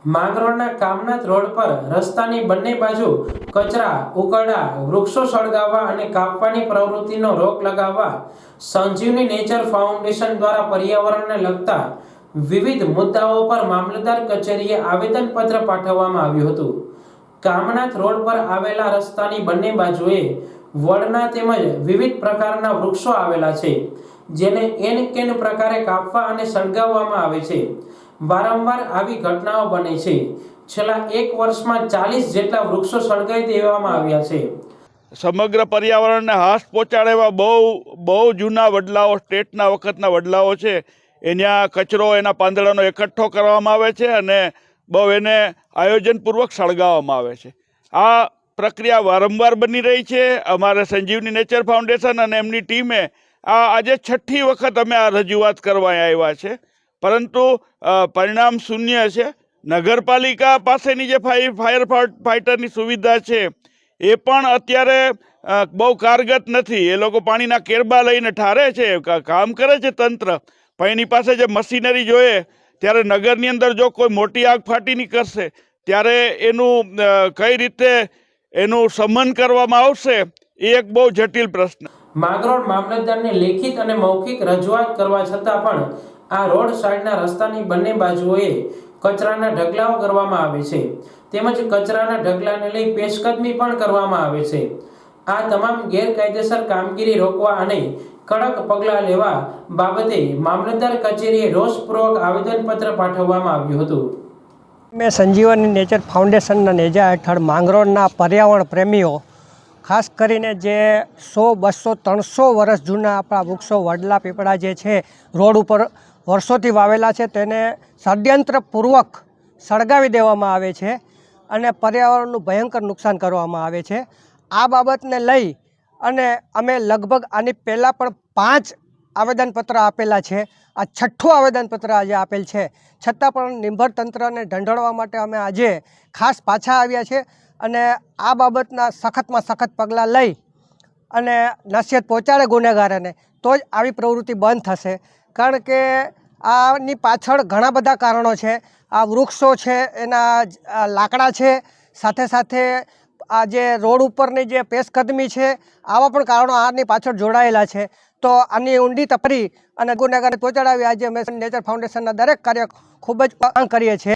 માંગરોળના Kamnath road પર રસ્તાની બંને બાજુ કચરા, ઉકરડા, વૃક્ષો સળગાવવા અને કાપવાની પ્રવૃત્તિનો રોક લગાવવા સંજીવની નેચર ફાઉન્ડેશન દ્વારા પર્યાવરણને લગતા વિવિધ મુદ્દાઓ પર મામલતદાર કચેરીએ આવેદનપત્ર પાઠવવામાં આવ્યું હતું। કામનાથ રોડ પર આવેલા રસ્તાની બંને બાજુએ વડના તેમજ વિવિધ પ્રકારના વૃક્ષો આવેલા છે, જેને એન કેન પ્રકારે કાપવા અને સળગાવવામાં આવે છે। વારંવાર આવી ઘટનાઓ બને છે। છેલ્લા એક વર્ષમાં 40 જેટલા વૃક્ષો સળગાવી દેવામાં આવ્યા છે। સમગ્ર પર્યાવરણને હાશ પહોંચાડે એવા બહુ જૂના વડલાઓ, સ્ટેટના વખતના વડલાઓ છે, એના કચરો, એના પાંદડાનો એકઠો કરવામાં આવે છે અને બહુ એને આયોજનપૂર્વક સળગાવવામાં આવે છે। આ પ્રક્રિયા વારંવાર બની રહી છે। અમારે સંજીવની નેચર ફાઉન્ડેશન અને એમની ટીમે આજે 6ઠ્ઠી વખત અમે આ રજૂઆત કરવા આવ્યા છે, પરંતુ પરિણામ શૂન્ય છે। નગરપાલિકા પાસેની જે ફાયર ફાઇટરની સુવિધા છે એ પણ અત્યારે બહુ કારગત નથી। એ લોકો પાણીના કેરબા લઈને ઠારે છે, કામ કરે છે તંત્ર, પણ એની પાસે જે મશીનરી જોઈએ ત્યારે નગરની અંદર જો કોઈ મોટી આગ ફાટી નીકળશે ત્યારે એનું કઈ રીતે એનું શમન કરવામાં આવશે એ એક બહુ જટિલ પ્રશ્ન। માંગરોળ મામલતદારને લેખિત અને મૌખિક રજૂઆત કરવા છતાં પણ આ રોડ સાઈડના રસ્તાની બંને બાજુએ કચરાના ઢગલાઓ કરવામાં આવે છે, તેમજ કચરાના ઢગલાને લઈ પેશકદમી પણ કરવામાં આવે છે। આ તમામ ગેરકાયદેસર કામગીરી રોકવા અને કડક પગલાં લેવા બાબતે મામલતદાર કચેરીએ રોષપૂર્વક આવેદનપત્ર પાઠવવામાં આવ્યું હતું। મેં સંજીવની નેચર ફાઉન્ડેશનના નેજા હેઠળ માંગરોળના પર્યાવરણ પ્રેમીઓ, ખાસ કરીને જે 100, 200, 300 વર્ષ જૂના આપણા વૃક્ષો, વડલા, પીપળા જે છે રોડ ઉપર વર્ષોથી વાવેલા છે, તેને ષડયંત્રપૂર્વક સળગાવી દેવામાં આવે છે અને પર્યાવરણનું ભયંકર નુકસાન કરવામાં આવે છે। આ બાબતને લઈ અને અમે લગભગ આની પહેલાં પણ 5 આવેદનપત્ર આપેલા છે। આ 6ઠ્ઠું આવેદનપત્ર આજે આપેલ છે, છતાં પણ નિર્ભર તંત્રને ઢંઢોળવા માટે અમે આજે ખાસ પાછા આવ્યા છે અને આ બાબતના સખતમાં સખત પગલાં લઈ અને નસિહત પહોંચાડે ગુનેગારોને, તો જ આવી પ્રવૃત્તિ બંધ થશે। કારણ કે આની પાછળ ઘણા બધા કારણો છે। આ વૃક્ષો છે, એના લાકડા છે, સાથે સાથે આ જે રોડ ઉપરની જે પેશકદમી છે, આવા પણ કારણો આની પાછળ જોડાયેલા છે। તો આની ઊંડી તપરી અને ગુનેગારને પહોંચાડાવી આજે અમે નેચર ફાઉન્ડેશનના દરેક કાર્ય ખૂબ જ માંગ કરીએ છીએ।